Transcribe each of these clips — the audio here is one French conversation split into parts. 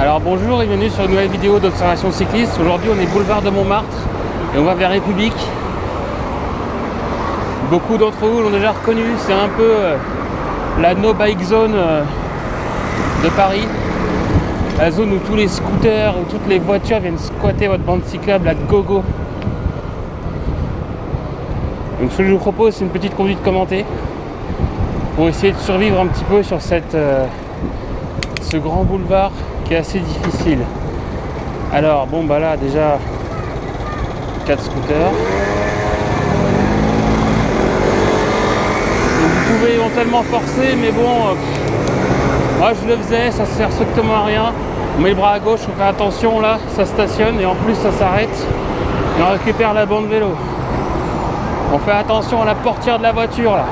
Alors bonjour et bienvenue sur une nouvelle vidéo d'observation cycliste. Aujourd'hui on est boulevard de Montmartre et on va vers République. Beaucoup d'entre vous l'ont déjà reconnu, c'est un peu la no bike zone de Paris. La zone où tous les scooters, où toutes les voitures viennent squatter votre bande cyclable à gogo. Donc ce que je vous propose, c'est une petite conduite commentée pour essayer de survivre un petit peu sur ce grand boulevard qui est assez difficile. Alors bon bah là déjà 4 scooters. Donc, vous pouvez éventuellement forcer, mais bon moi je le faisais, ça sert strictement à rien. On met le bras à gauche, on fait attention, là ça stationne et en plus ça s'arrête et on récupère la bande vélo. On fait attention à la portière de la voiture là.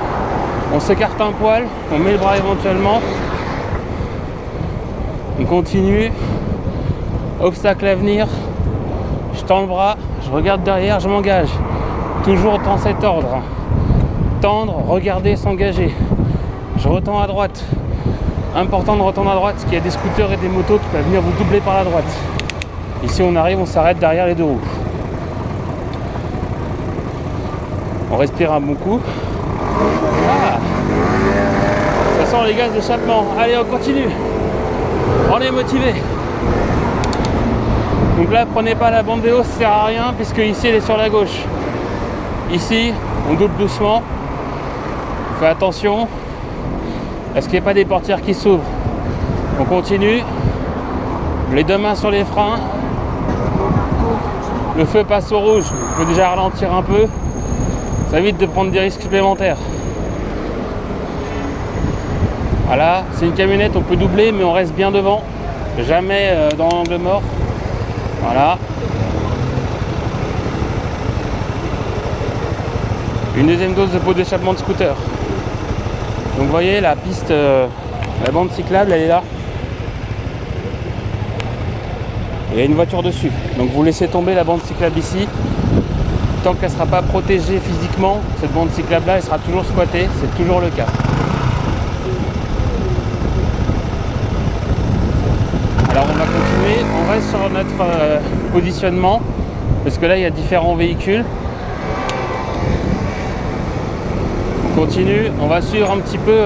On s'écarte un poil, on met le bras éventuellement. On continue. Obstacle à venir. Je tends le bras, je regarde derrière, je m'engage. Toujours dans cet ordre. Tendre, regarder, s'engager. Je retends à droite. Important de retendre à droite parce qu'il y a des scooters et des motos qui peuvent venir vous doubler par la droite. Ici on arrive, on s'arrête derrière les deux roues. On respire un bon coup. Ah, ça sent les gaz d'échappement. Allez, on continue. On est motivé. Donc là, prenez pas la bande vélo, ça sert à rien puisque ici elle est sur la gauche. Ici, on double doucement. On fait attention. Est-ce qu'il n'y a pas des portières qui s'ouvrent? On continue. Les deux mains sur les freins. Le feu passe au rouge. On peut déjà ralentir un peu. Ça évite de prendre des risques supplémentaires. Voilà, c'est une camionnette, on peut doubler, mais on reste bien devant. Jamais dans l'angle mort. Voilà. Une deuxième dose de pot d'échappement de scooter. Donc vous voyez, la piste, la bande cyclable, elle est là. Et il y a une voiture dessus. Donc vous laissez tomber la bande cyclable ici. Tant qu'elle ne sera pas protégée physiquement, cette bande cyclable là, elle sera toujours squattée, c'est toujours le cas. Alors on va continuer, on reste sur notre positionnement, parce que là il y a différents véhicules. On continue, on va suivre un petit peu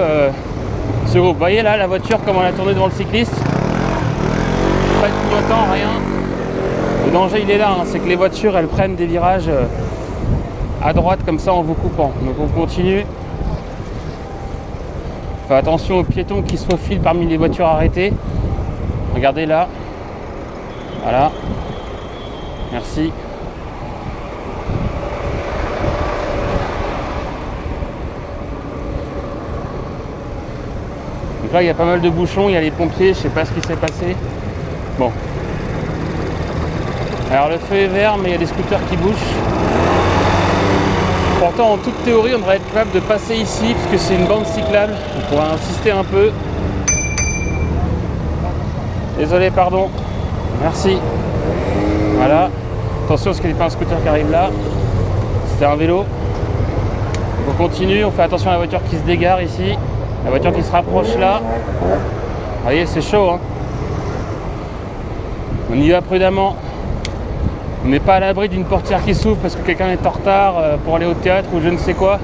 ce groupe. Vous voyez là la voiture comme elle a tourné devant le cycliste. Pas de clignotant, rien. Le danger il est là, hein, c'est que les voitures elles prennent des virages à droite comme ça en vous coupant. Donc on continue. Faites attention aux piétons qui se faufilent parmi les voitures arrêtées. Regardez là. Voilà. Merci. Donc là il y a pas mal de bouchons, il y a les pompiers, je sais pas ce qui s'est passé. Bon. Alors le feu est vert mais il y a des scooters qui bougent. Pourtant en toute théorie on devrait être capable de passer ici parce que c'est une bande cyclable. On pourrait insister un peu. Désolé, pardon. Merci. Voilà. Attention parce qu'il n'y a pas un scooter qui arrive là. C'était un vélo. On continue, on fait attention à la voiture qui se dégare ici. La voiture qui se rapproche là. Vous voyez, c'est chaud, hein. On y va prudemment. On n'est pas à l'abri d'une portière qui s'ouvre parce que quelqu'un est en retard pour aller au théâtre ou je ne sais quoi.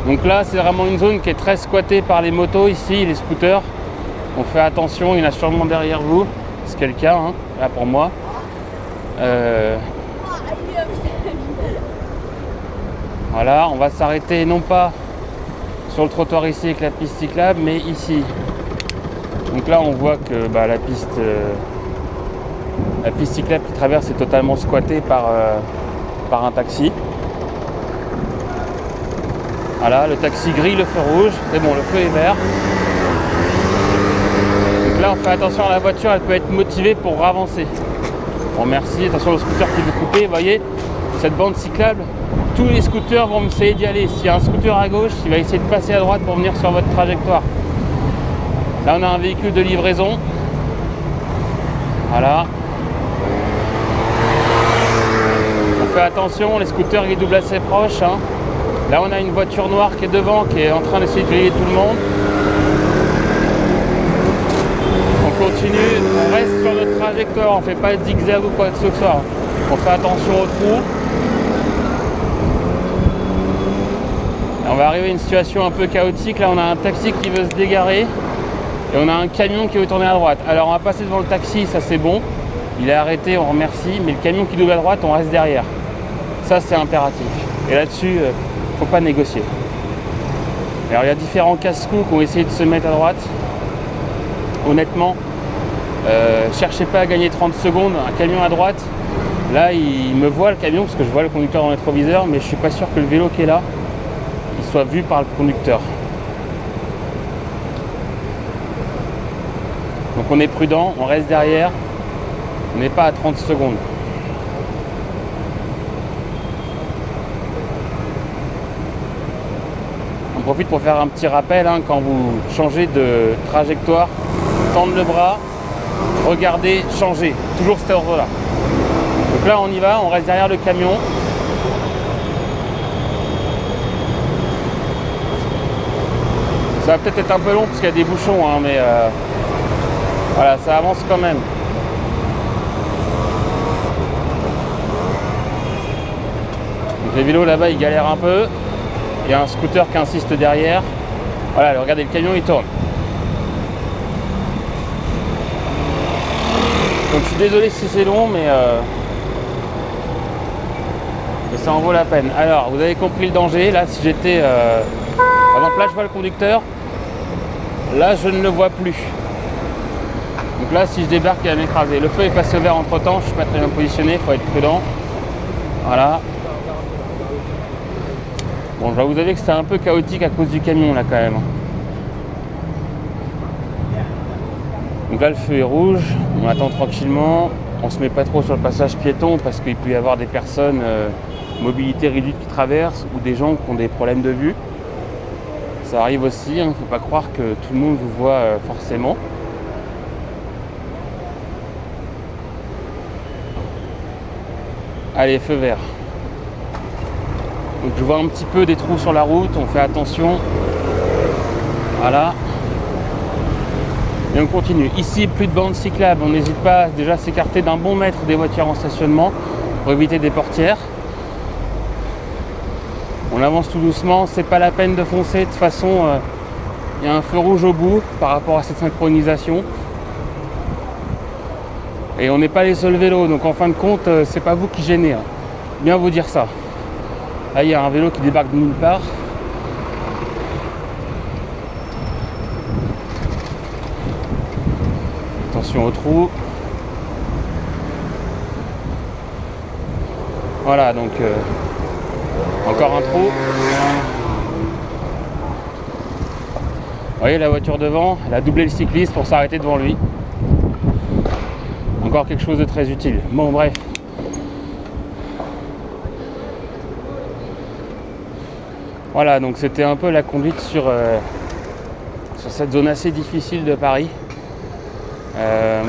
Donc là, c'est vraiment une zone qui est très squattée par les motos ici, les scooters. On fait attention, il y en a sûrement derrière vous. C'est le cas, hein, là pour moi. Voilà, on va s'arrêter non pas sur le trottoir ici avec la piste cyclable, mais ici. Donc là on voit que la piste cyclable qui traverse est totalement squattée par un taxi. Voilà, le taxi grille le feu rouge, c'est bon, le feu est vert. Donc là on fait attention à la voiture, elle peut être motivée pour avancer. Bon merci, attention au scooter qui veut couper, vous voyez, cette bande cyclable, tous les scooters vont essayer d'y aller. S'il y a un scooter à gauche, il va essayer de passer à droite pour venir sur votre trajectoire. Là on a un véhicule de livraison. Voilà. On fait attention, les scooters ils doublent assez proches. Hein. Là on a une voiture noire qui est devant, qui est en train d'essayer de griller tout le monde. on continue, on reste sur notre trajectoire, on fait pas de zigzag ou quoi que ce soit. On fait attention aux trous. Et on va arriver à une situation un peu chaotique. Là, on a un taxi qui veut se dégarer et on a un camion qui veut tourner à droite. Alors, on va passer devant le taxi, ça c'est bon. Il est arrêté, on remercie, mais le camion qui double à droite, on reste derrière. Ça, c'est impératif. Et là-dessus, faut pas négocier. Alors, il y a différents casse-cou qui ont essayé de se mettre à droite. Honnêtement, cherchez pas à gagner 30 secondes. Un camion à droite, là, il me voit le camion, parce que je vois le conducteur dans le rétroviseur, mais je suis pas sûr que le vélo qui est là, il soit vu par le conducteur. Donc on est prudent, on reste derrière. On n'est pas à 30 secondes. On profite pour faire un petit rappel, hein, quand vous changez de trajectoire, tendre le bras, regardez, changez. Toujours cet ordre-là. Donc là on y va, on reste derrière le camion. Ça va peut-être être un peu long parce qu'il y a des bouchons, hein, mais voilà, ça avance quand même. Les vélos là-bas ils galèrent un peu. Il y a un scooter qui insiste derrière. Voilà, regardez, le camion il tourne. Donc je suis désolé si c'est long, mais ça en vaut la peine. Alors vous avez compris le danger. Là, si j'étais par exemple, là je vois le conducteur, là je ne le vois plus. Donc là, si je débarque, il va m'écraser. Le feu est passé au vert entre temps, je suis pas très bien positionné, il faut être prudent. Voilà. Bon, je dois vous avouer que c'était un peu chaotique à cause du camion là quand même. Donc là, le feu est rouge, on attend tranquillement. On se met pas trop sur le passage piéton parce qu'il peut y avoir des personnes mobilité réduite qui traversent ou des gens qui ont des problèmes de vue. Ça arrive aussi, hein, faut pas croire que tout le monde vous voit forcément. Allez, feu vert. Donc je vois un petit peu des trous sur la route, on fait attention. Voilà. Et on continue. Ici, plus de bande cyclable, on n'hésite pas déjà à s'écarter d'un bon mètre des voitures en stationnement pour éviter des portières. On avance tout doucement, c'est pas la peine de foncer, de toute façon il y a un feu rouge au bout par rapport à cette synchronisation. Et on n'est pas les seuls vélos, donc en fin de compte, c'est pas vous qui gênez. Hein. Bien vous dire ça. Là, il y a un vélo qui débarque de nulle part. Attention au trou. Voilà, donc encore un trou. Vous voyez la voiture devant, elle a doublé le cycliste pour s'arrêter devant lui. Encore quelque chose de très utile. Bon, bref. Voilà, donc c'était un peu la conduite sur cette zone assez difficile de Paris.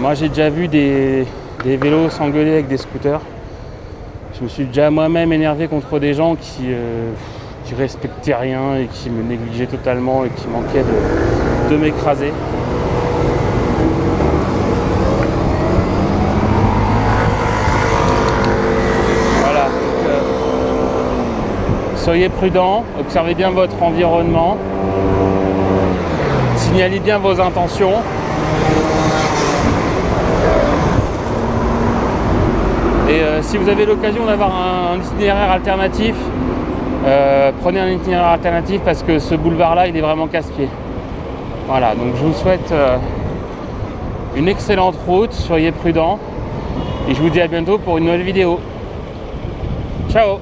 Moi j'ai déjà vu des vélos s'engueuler avec des scooters. Je me suis déjà moi-même énervé contre des gens qui respectaient rien et qui me négligeaient totalement et qui manquaient de m'écraser. Soyez prudents, observez bien votre environnement, signalez bien vos intentions. Et si vous avez l'occasion d'avoir un itinéraire alternatif, prenez un itinéraire alternatif parce que ce boulevard-là, il est vraiment casse-pied. Voilà, donc je vous souhaite une excellente route, soyez prudents et je vous dis à bientôt pour une nouvelle vidéo. Ciao!